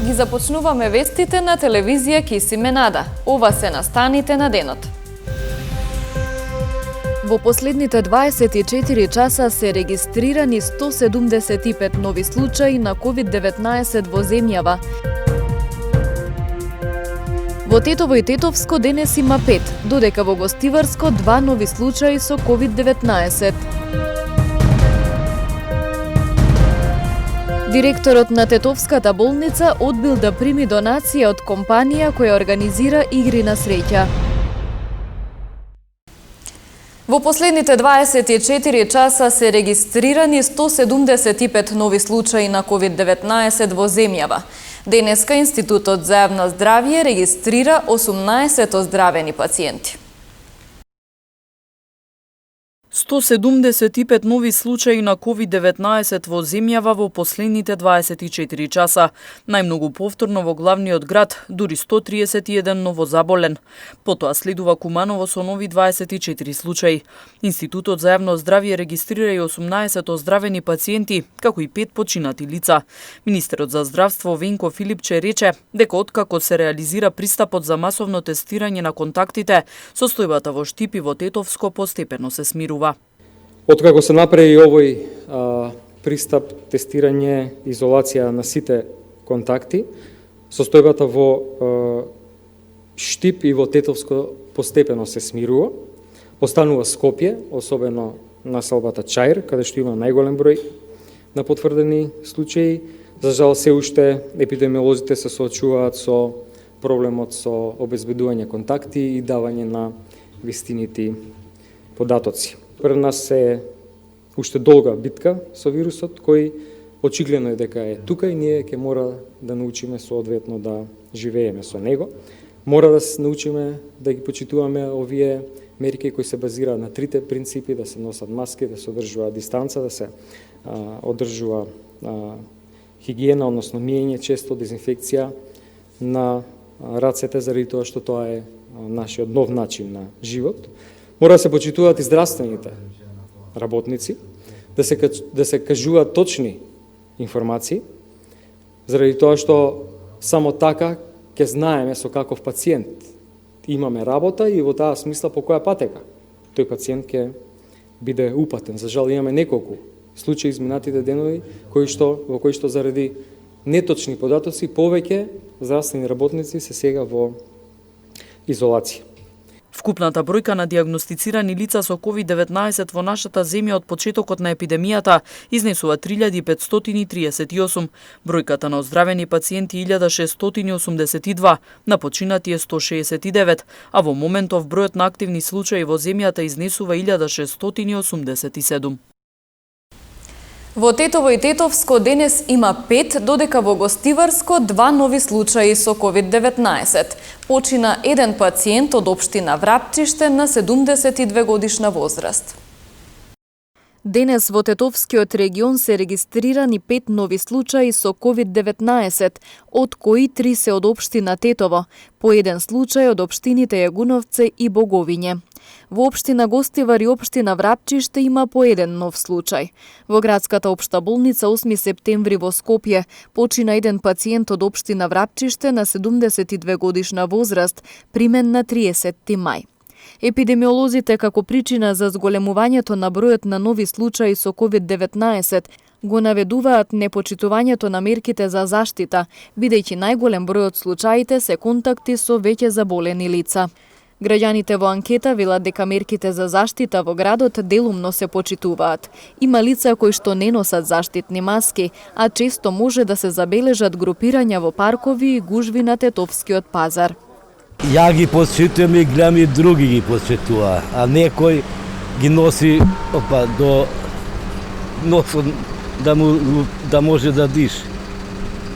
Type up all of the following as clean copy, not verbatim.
Ги започнуваме вестите на телевизија Кисиме Нада. Ова се настаните на денот. Во последните 24 часа се регистрирани 175 нови случаи на COVID-19 во земјава. Во Тетово и Тетовско денес има 5, додека во Гостиварско 2 нови случаи со COVID-19. Директорот на Тетовската болница одбил да прими донација од компанија која организира игри на среќа. Во последните 24 часа се регистрирани 175 нови случаи на COVID-19 во земјава. Денеска Институтот за јавно здравје регистрира 18 оздравени пациенти. 175 нови случаи на COVID-19 во земјава во последните 24 часа. Најмногу повторно во главниот град, дури 131 новозаболен. Потоа следува Куманово со нови 24 случаи. Институтот за јавно здравје регистрира и 18 оздравени пациенти, како и 5 починати лица. Министерот за здравство Венко Филипче рече дека откако се реализира пристапот за масовно тестирање на контактите, состојбата во Штип и во Тетовско постепено се смирува. Откако се направи овој пристап, тестирање, изолација на сите контакти, состојбата во Штип и во Тетовско постепено се смирува. Останува Скопје, особено населбата Чаир, каде што има најголем број на потврдени случаи. За жал, се уште епидемиолозите се соочуваат со проблемот со обезбедување контакти и давање на вистинити податоци. Пред нас е уште долга битка со вирусот, кој очигледно е дека е тука и ние ќе мора да научиме соодветно да живееме со него. Мора да се научиме да ги почитуваме овие мерки кои се базираат на трите принципи: да се носат маски, да се одржува дистанца, да се одржува хигиена, односно миење често, дезинфекција на рацете, заради тоа што тоа е нашиот нов начин на живот. Мора да се почитуваат и здравствените работници, да се кажуваат точни информации, заради тоа што само така ќе знаеме со каков пациент имаме работа и во таа смисла по која патека тој пациент ќе биде упатен. За жал, имаме неколку случаи изминатите денови во кои што заради неточни податоци повеќе здравствени работници се сега во изолација. Вкупната бројка на диагностицирани лица со COVID-19 во нашата земја од почетокот на епидемијата изнесува 3538, бројката на оздравени пациенти 1682, на починати е 169, а во моментов бројот на активни случаи во земјата изнесува 1687. Во Тетово и Тетовско денес има 5, додека во Гостиварско 2 нови случаи со COVID-19. Почина еден пациент од општина Врапчиште на 72 годишна возраст. Денес во Тетовскиот регион се регистрирани 5 нови случаи со COVID-19, од кои 3 се од општина Тетово, по еден случај од општините Јагуновце и Боговиње. Во општина Гостивар и општина Врапчиште има по еден нов случај. Во градската општа болница 8 септември во Скопје почина еден пациент од општина Врапчиште на 72 годишна возраст, примен на 30 мај. Епидемиолозите како причина за зголемувањето на бројот на нови случаи со COVID-19 го наведуваат непочитувањето на мерките за заштита, бидејќи најголем број од случаите се контакти со веќе заболени лица. Граѓаните во анкета велат дека мерките за заштита во градот делумно се почитуваат. Има лица кои што не носат заштитни маски, а често може да се забележат групирања во паркови и гужви на Тетовскиот пазар. Ја ги почитувам и гледам и други ги почитува, а некој ги носи до носот да може да диши.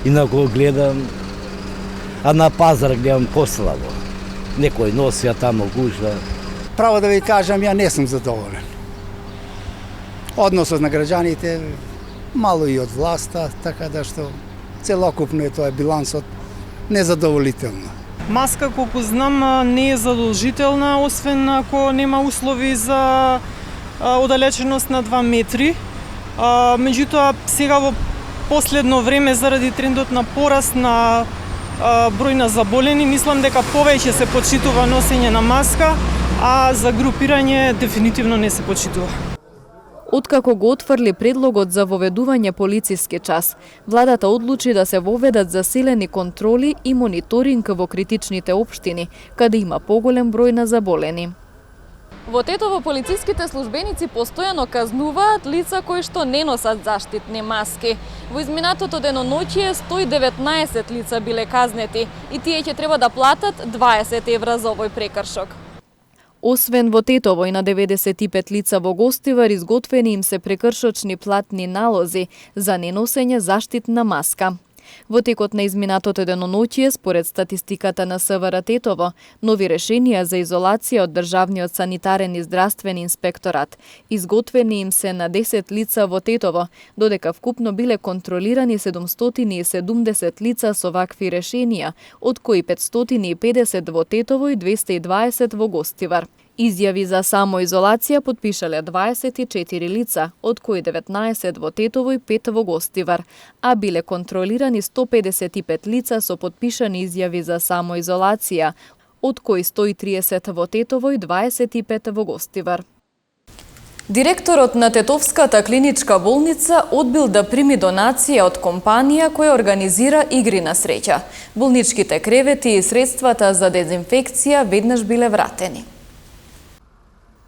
Инако гледам, а на пазар гледам послабо. Некој носи, а тамо гужва. Право да ви кажам, ја не сум задоволен. Односот на граѓаните, мало и од власта, така да што целокупно е тоа билансот незадоволително. Маска, колку знам, не е задолжителна, освен ако нема услови за оддалеченост на 2 метри. Меѓутоа, сега во последно време заради трендот на пораст на број на заболени, мислам дека повеќе се почитува носење на маска, а за групирање дефинитивно не се почитува. Откако го отфрли предлогот за воведување полициски час, владата одлучи да се воведат засилени контроли и мониторинг во критичните општини, каде има поголем број на заболени. Во Тетово полициските службеници постојано казнуваат лица кои што не носат заштитни маски. Во изминатото деноноќие 119 лица биле казнети и тие ќе треба да платат 20 евра за овој прекршок. Освен во Тетово и на 95 лица во Гостивар изготвени им се прекршочни платни налози за неносење заштитна маска. Во текот на изминатото деноноќие, според статистиката на СВР Тетово, нови решенија за изолација од Државниот санитарен и здравствен инспекторат изготвени им се на 10 лица во Тетово, додека вкупно биле контролирани 770 лица со вакви решенија, од кои 550 во Тетово и 220 во Гостивар. Изјави за самоизолација подпишале 24 лица, од кои 19 во Тетово и 5 во Гостивар, а биле контролирани 155 лица со подпишани изјави за самоизолација, од кои 130 во Тетово и 25 во Гостивар. Директорот на Тетовската клиничка болница одбил да прими донација од компанија која организира игри на среќа. Болничките кревети и средствата за дезинфекција веднаш биле вратени.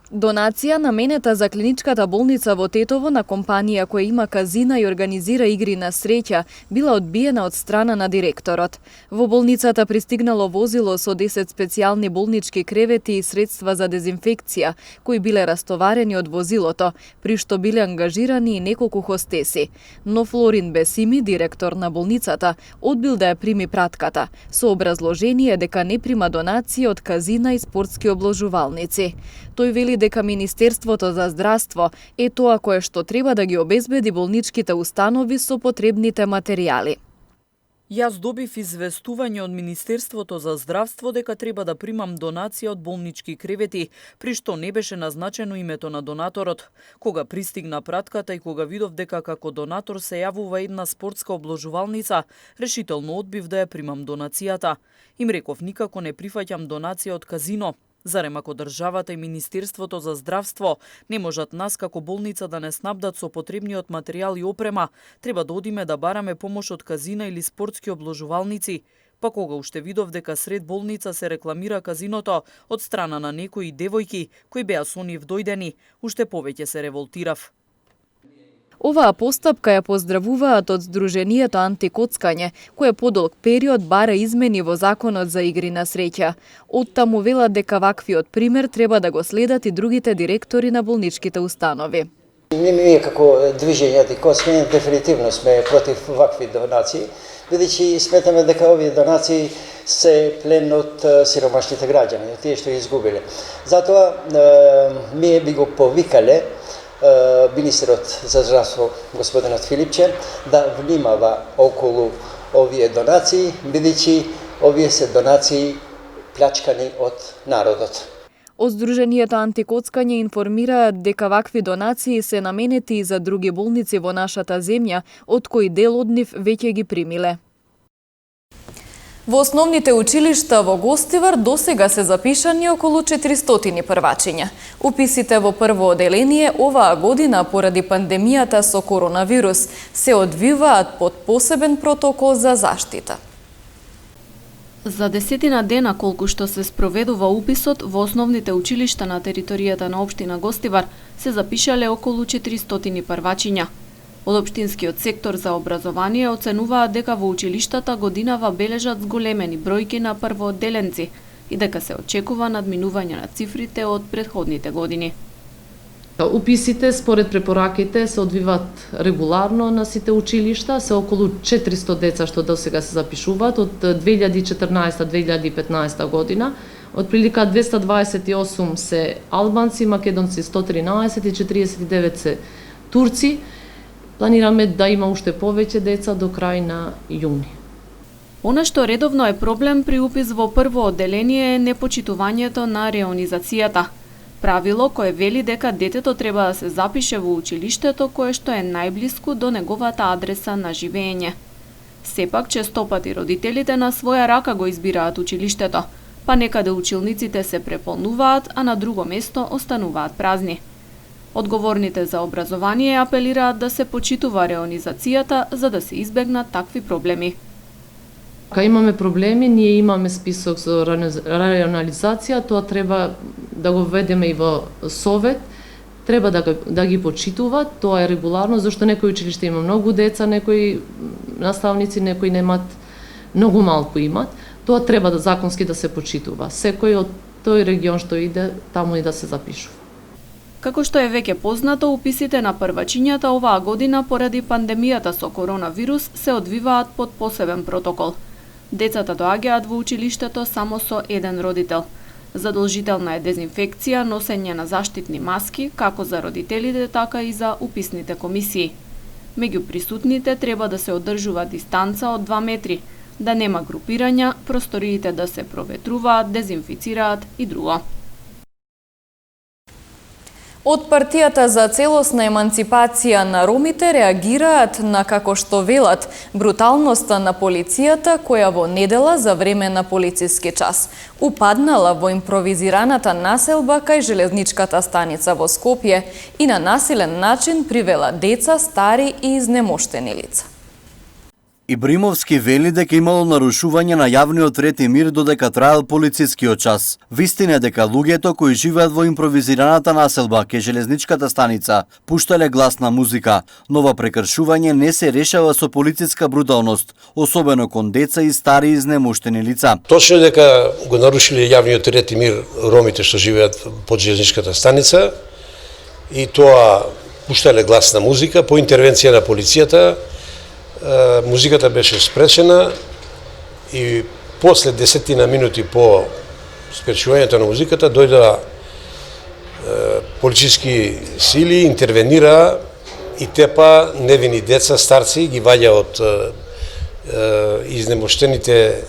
Донација наменета за клиничката болница во Тетово на компанија која има казина и организира игри на среќа била одбиена од страна на директорот. Во болницата пристигнало возило со 10 специјални болнички кревети и средства за дезинфекција, кои биле растоварени од возилото, при што биле ангажирани и неколку хостеси. Но Флорин Бесими, директор на болницата, одбил да ја прими пратката, со образложение дека не прима донација од казина и спортски обложувалници. Тој вели дека Министерството за здравство е тоа кое што треба да ги обезбеди болничките установи со потребните материјали. Јас добив известување од Министерството за здравство дека треба да примам донација од болнички кревети, при што не беше назначено името на донаторот. Кога пристигна пратката и кога видов дека како донатор се јавува една спортска обложувалница, решително одбив да ја примам донацијата. Им реков никако не прифаќам донација од казино. Зарем ако државата и Министерството за здравство не можат нас како болница да не снабдат со потребниот материјал и опрема, треба да одиме да бараме помош од казина или спортски обложувалници. Па кога уште видов дека сред болница се рекламира казиното од страна на некои девојки кои беа со нив дојдени, уште повеќе се револтирав. Оваа постапка ја поздравуваат од Сдруженијето Антикоцкање, кое подолг период бара измени во Законот за игри на среќа. Оттаму велат дека ваквиот пример треба да го следат и другите директори на болничките установи. Ние како движење Антикоцкање дефинитивно сме против вакви донации, бидејќи сметаме дека овие донации се плен од сиромашните граѓани, тие што ги изгубиле. Затоа ние би го повикале министерот за здравство господинот Филипче да внимава околу овие донации, бидејќи овие се донации плячкани од народот. Од Сдруженијето Антикоцкање информираат дека вакви донации се наменети и за други болници во нашата земја, од кои дел од нив веќе ги примиле. Во основните училишта во Гостивар досега се запишани околу 400 првачиња. Уписите во прво оделение оваа година поради пандемијата со коронавирус се одвиваат под посебен протокол за заштита. За 10 дена колку што се спроведува уписот во основните училишта на територијата на општина Гостивар се запишале околу 400 првачиња. Од општинскиот сектор за образование оценуваат дека во училиштата годинава бележат зголемени бројки на првоодделенци и дека се очекува надминување на цифрите од претходните години. Уписите според препораките се одвиваат регуларно на сите училишта, се околу 400 деца што досега се запишуваат од 2014-2015 година. Од прилика 228 се албанци, македонци 113 и 49 се турци. Планираме да има уште повеќе деца до крај на јуни. Она што редовно е проблем при упис во прво одделение е непочитувањето на реонизацијата. Правило кое вели дека детето треба да се запише во училиштето кое што е најблиску до неговата адреса на живење. Сепак, честопати родителите на своја рака го избираат училиштето, па некаде училниците се преполнуваат, а на друго место остануваат празни. Одговорните за образование апелираат да се почитува реонизацијата за да се избегнат такви проблеми. Кога имаме проблеми, ние имаме список за реонализација, тоа треба да го введеме и во совет, треба да ги почитуваат, тоа е регуларно, зашто некои училишта има многу деца, некои наставници, некои немат, многу малку имат, тоа треба да законски да се почитува. Секој од тој регион што иде, таму и да се запишува. Како што е веќе познато, уписите на првачињата оваа година поради пандемијата со коронавирус се одвиваат под посебен протокол. Децата доаѓаат во училиштето само со еден родител. Задолжителна е дезинфекција, носење на заштитни маски, како за родителите, така и за уписните комисии. Меѓу присутните треба да се одржува дистанца од 2 метри, да нема групирања, просториите да се проветруваат, дезинфицираат и друго. Од партијата за целосна еманципација на ромите реагираат на, како што велат, бруталноста на полицијата која во недела за време на полициски час упаднала во импровизираната населба кај железничката станица во Скопје и на насилен начин привела деца, стари и изнемоштени лица. Ибримовски вели дека имало нарушување на јавниот ред и мир додека траел полицискиот час. Вистина е дека луѓето кои живеат во импровизираната населба ке железничката станица пуштале гласна музика, но ова прекршување не се решава со полициска бруталност, особено кон деца и стари изнемоштени лица. Точно дека го нарушиле јавниот ред и мир ромите што живеат под железничката станица и тоа пуштале гласна музика по интервенција на полицијата. Музиката беше спречена и после 10 минути по спречувањето на музиката дојдоа полициски сили, интервенира и тепа невини деца, старци, ги ваѓа од изнемоштените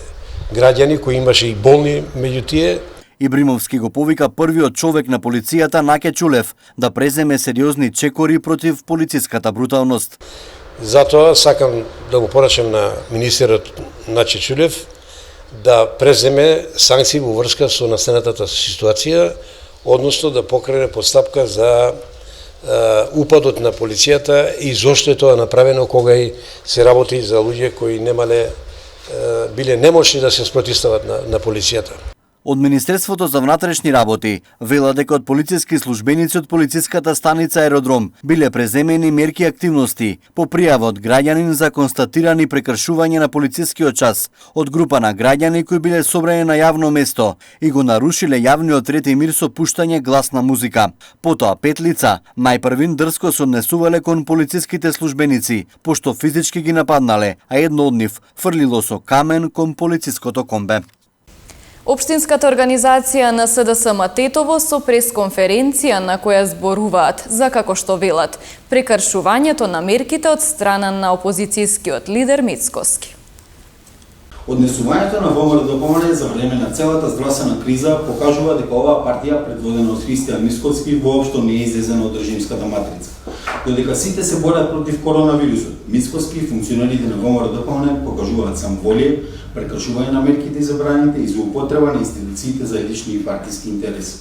граѓани кои имаше и болни меѓу тие. Ибримовски го повика првиот човек на полицијата Наке Чулев да преземе сериозни чекори против полициската бруталност. Затоа сакам да го порачам на министерот Наке Чулев да преземе санкции во врска со настанатата ситуација, односно да покрене постапка за упадот на полицијата и зошто е тоа направено кога и се работи за луѓе кои биле немочни да се спротивстават на полицијата. Од Министерството за внатрешни работи вела дека од полициски службеници од полициската станица Аеродром биле преземени мерки и активности по пријава од граѓанин за констатирани прекршување на полицискиот час од група на граѓани кои биле собрани на јавно место и го нарушиле јавниот ред и мир со пуштање гласна музика. Потоа 5 лица најпрвин дрско се однесувале кон полициските службеници, пошто физички ги нападнале, а едно од нив фрлило со камен кон полициското комбе. Општинската организација на СДСМ Тетово со пресконференција на која зборуваат за, како што велат, прекршувањето на мерките од страна на опозицијскиот лидер Мицкоски. Однесувањето на ВМРО ДПМН за време на целата здравствена криза покажува дека оваа партија, предводена од Христијан Мицкоски, воопшто не е излезена од режимската матрица. Додека сите се борат против коронавирусот, Мицкоски и функционерите на ВМРО ДПМН покажуваат самоволие, прекршување на мерките и забраните и злоупотреба на институциите за лични и партиски интереси.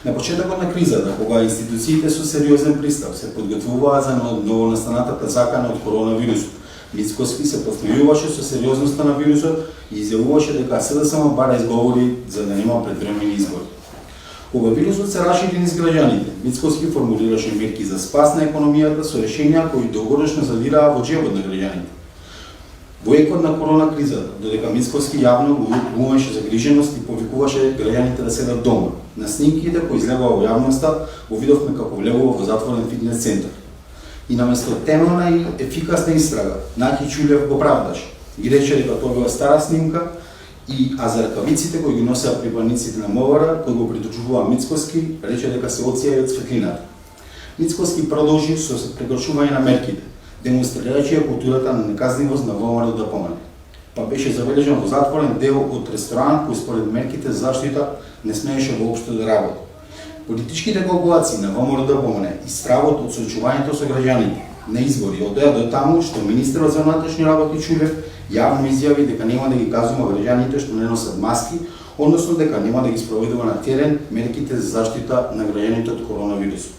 На почетокот на кризата, кога институциите со сериозен пристап се подготвуваа за новонастанатата закана од коронавирусот, Мицкоски се посмејуваше со сериозноста на вирусот и изјавуваше дека СДСМ бара изговори за да нема предвремени избори. Кога вирусот се рашири низ граѓаните, Мицкоски формулираше мерки за спас на економијата со решенија кои долгорочно задираа во џебот на граѓаните. Во екот на корона кризата, додека Мицкоски јавно глумеше загриженост и повикуваше граѓаните да седат дома, на снимките кои излегува во јавноста, го видовме како влегува во затворен фитнес центар. И наместо темелна и ефикасна истрага, Наке Чулев го правдаше. И рече дека тоа била стара снимка, а за ракавиците кои ги носеа припадниците на МВР, кои го приточуваа Мицкоски, рече дека се оција од светлината. Мицкоски продолжи со прекршување на мерките, демонстрирајќи ја културата на неказнивост на ВМРО ДПМН. Па беше забележан во затворен дел од ресторан кој според мерките за заштита не смееше воопшто да работи. Политичките калкулации на ВМРО-ДПМН и стравот од соочувањето со граѓаните на избори одеа до таму што министерот за внатрешни работи Чулев јавно изјави дека нема да ги казува граѓаните што не носат маски, односно дека нема да ги спроведува на терен мерките за заштита на граѓаните од коронавирусот.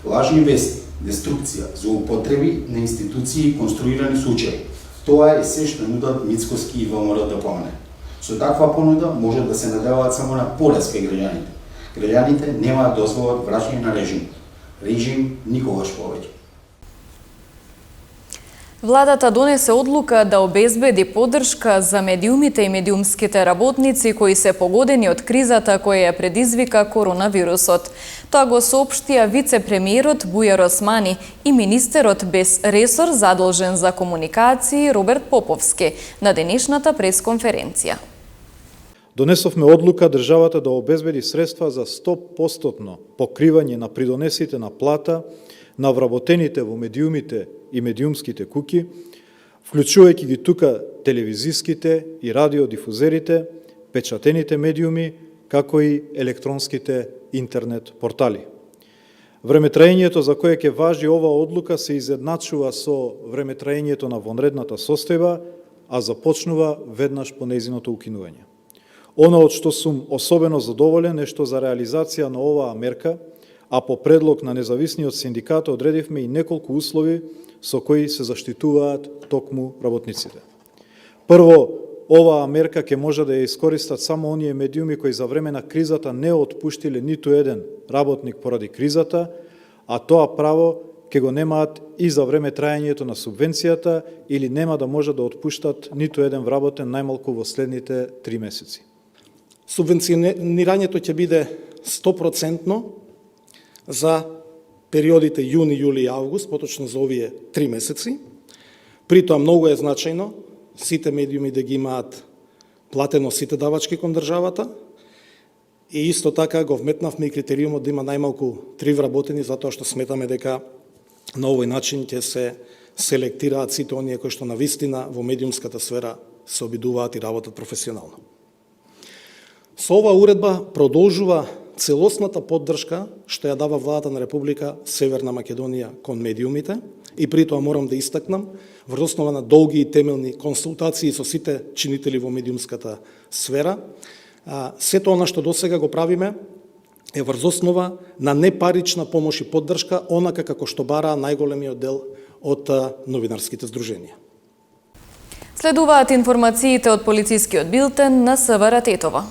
Лажни вести, деструкција, злоупотреби на институции и конструирани случаи. Тоа е се што нудат Мицкоски и ВМРО-ДПМН. Со таква понуда може да се надеваат само на порез кај граѓаните. Граѓаните нема да дозволат враќање на режим. Режим никогаш повеќе. Владата донесе одлука да обезбеди поддршка за медиумите и медиумските работници кои се погодени од кризата која ја предизвика коронавирусот. Тоа го соопштија вице-премиерот Бујар Османи и министерот без ресор задолжен за комуникации Роберт Поповски на денешната пресконференција. Донесовме одлука државата да обезбеди средства за 100% покривање на придонесите на плата на вработените во медиумите и медиумските куки, вклучувајќи ги тука телевизиските и радиодифузерите, печатените медиуми, како и електронските интернет портали. Времетраењето за кое ќе важи оваа одлука се изедначува со времетраењето на вонредната состојба, а започнува веднаш по нејзиното укинување. Она од што сум особено задоволен е што за реализација на оваа мерка, а по предлог на независниот синдикат одредивме и неколку услови со кои се заштитуваат токму работниците. Прво, оваа мерка ќе може да ја искористат само оние медиуми кои за време на кризата не отпуштиле ниту еден работник поради кризата, а тоа право ќе го немаат и за време траењето на субвенцијата или нема да може да отпуштат ниту еден вработен најмалку во следните 3 месеци. Субвенционирањето ќе биде 100% за периодите јуни, јули и август, поточно за овие 3 месеци. При тоа многу е значајно сите медиуми да ги имаат платено сите давачки кон државата и исто така го вметнавме и критериумот да има најмалку 3 вработени, затоа што сметаме дека на овој начин ќе се селектираат сите оние кои што навистина во медиумската сфера се обидуваат и работат професионално. Со оваа уредба продолжува целосната поддршка што ја дава владата на Република Северна Македонија кон медиумите и при тоа морам да истакнам врз основа на долги и темелни консултации со сите чинители во медиумската сфера. Сето она што досега го правиме е врз основа на непарична помош и поддршка, онака како што бараа најголемиот дел од новинарските здруженија. Следуваат информациите од полицискиот билтен на СВР Тетово.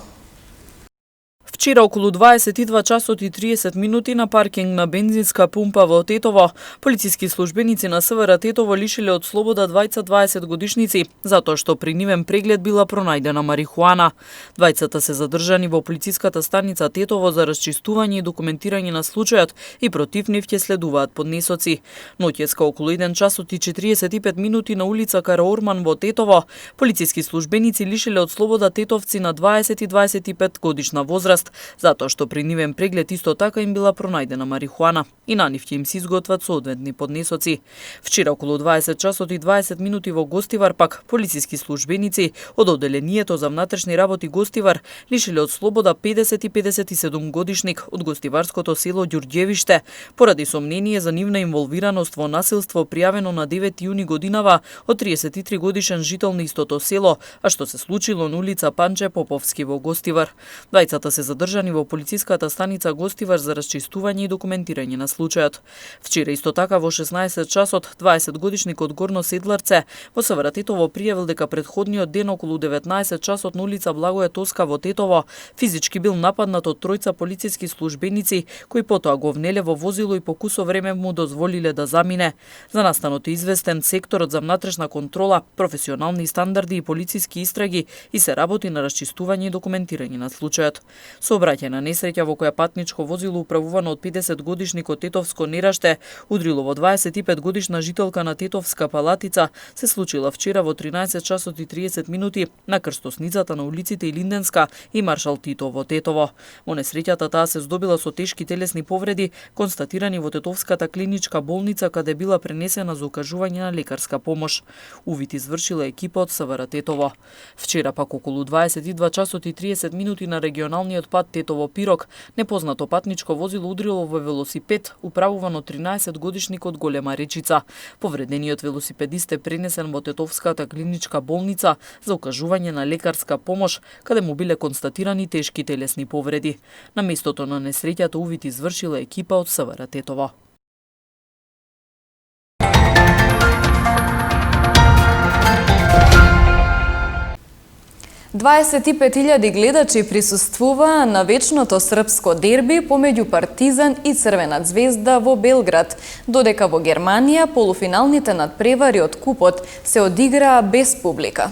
Вчера околу 22 часот и 30 минути на паркинг на бензинска пумпа во Тетово, полициски службеници на СВР Тетово лишиле од слобода двајца 20-годишници, затоа што при нивен преглед била пронајдена марихуана. Двајцата се задржани во полициската станица Тетово за расчистување и документирање на случајот и против нив ќе следуваат поднесоци. Ноќеска околу 1 часот и 45 минути на улица Караорман во Тетово, полициски службеници лишиле од слобода тетовци на 20 и 25 годишна возраст, затоа што при нивен преглед исто така им била пронајдена марихуана и на нив ќе им се изготват соодветни поднесоци. Вчера околу 20 часот и 20 минути во Гостивар пак полициски службеници од одделението за внатрешни работи Гостивар лишиле од слобода 50 и 57 годишник од гостиварското село Ѓурѓевиште поради сомнение за нивна инволвираност во насилство пријавено на 9 јуни годинава од 33 годишен жител на истото село, а што се случило на улица Панче Поповски во Гостивар. Двајцата се задржани во полициската станица Гостивар за расчистување и документирање на случајот. Вчера исто така во 16 часот 20 годишник од Горно Седларце во СВР Тетово пријавил дека претходниот ден околу 19 часот на улица Благоје Тоска во Тетово физички бил нападнат од тројца полициски службеници кои потоа го внеле во возило и по кусо време му дозволиле да замине. За настанот е известен секторот за внатрешна контрола, професионални стандарди и полициски истраги и се работи на расчистување и документирање на случајот. Сообраќајна несреќа во која патничко возило управувано од 50 годишник од Тетовско Нераште удрило во 25 годишна жителка на Тетовска Палатица се случила вчера во 13 часот и 30 минути на крстосницата на улиците Илинденска и Маршал Тито во Тетово. Во несреќата таа се здобила со тешки телесни повреди констатирани во Тетовската клиничка болница каде била пренесена за укажување на лекарска помош. Увид извршила екипа од СВР Тетово. Вчера пак околу 22 часот и 30 минути на регионалниот автопат Тетово-Пирок, непознато патничко возило удрило во велосипед, управуван од 13-годишник од Голема Речица. Повредениот велосипедист е пренесен во Тетовската клиничка болница за укажување на лекарска помош, каде му биле констатирани тешки телесни повреди. На местото на несреќата увид извршила екипа од СВР Тетово. $25,000 гледачи присуствуваа на вечното српско дерби помеѓу Партизан и Црвена Звезда во Белград, додека во Германија полуфиналните надпревари од купот се одиграа без публика.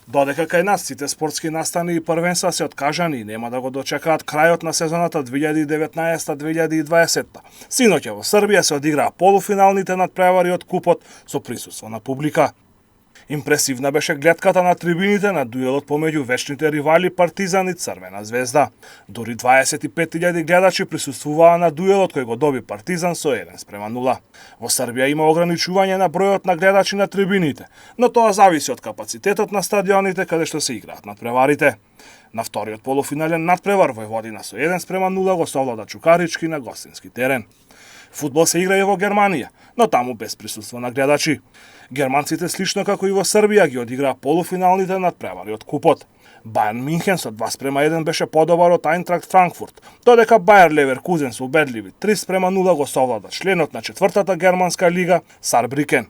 Додека кај нас сите спортски настани и првенства се откажани и нема да го дочекаат крајот на сезоната 2019-2020. Синоќа во Србија се одиграа полуфиналните надпревари од купот со присуство на публика. Импресивна беше гледката на трибините на дуелот помеѓу вечните ривали Партизан и Црвена Звезда. Дури 25,000 гледачи присуствуваа на дуелот кој го доби Партизан со 1:0. Во Србија има ограничување на бројот на гледачи на трибините, но тоа зависи од капацитетот на стадионите каде што се играат надпреварите. На вториот полуфинален надпревар Војводина со 1:0 го совлада Чукарички на гостински терен. Фудбал се игра и во Германија, но таму без присуство на гледачи. Германците, слично како и во Србија, ги одиграа полуфиналните надпревари од купот. Бајерн Минхен со 2:1 беше подобар од Ајнтрахт Франкфурт, додека Бајер Леверкузен со убедливи 3:0 го совлада членот на четвртата германска лига Сарбрикен.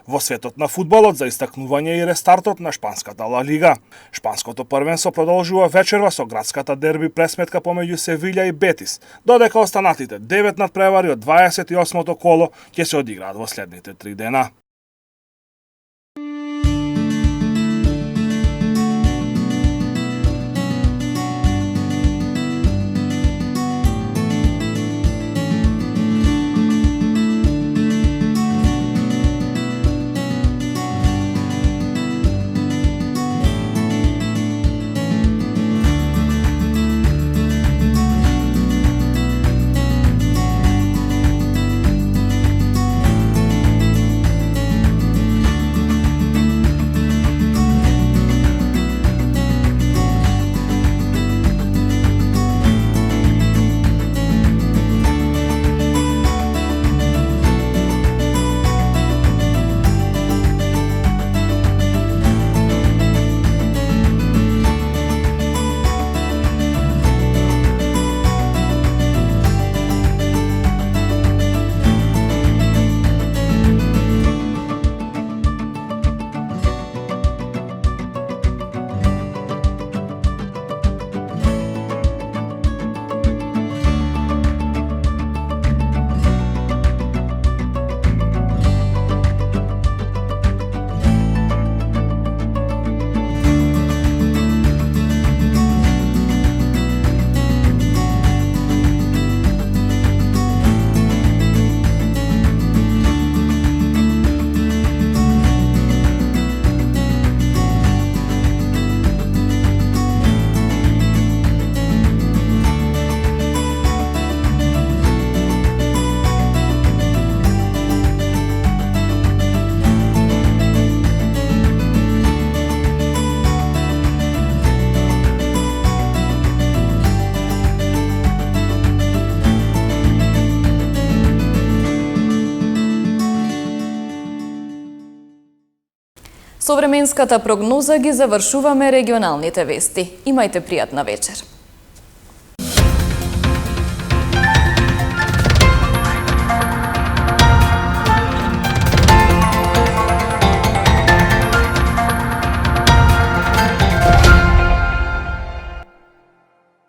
Во светот на фудбалот за истакнување и рестартот на шпанската Ла Лига. Шпанското првенство продолжува вечерва со градската дерби пресметка помеѓу Севиља и Бетис, додека останатите 9 надпревари од 28-то коло ќе се одиграат во следните 3 дена. Со временската прогноза ги завршуваме регионалните вести. Имајте пријатна вечер.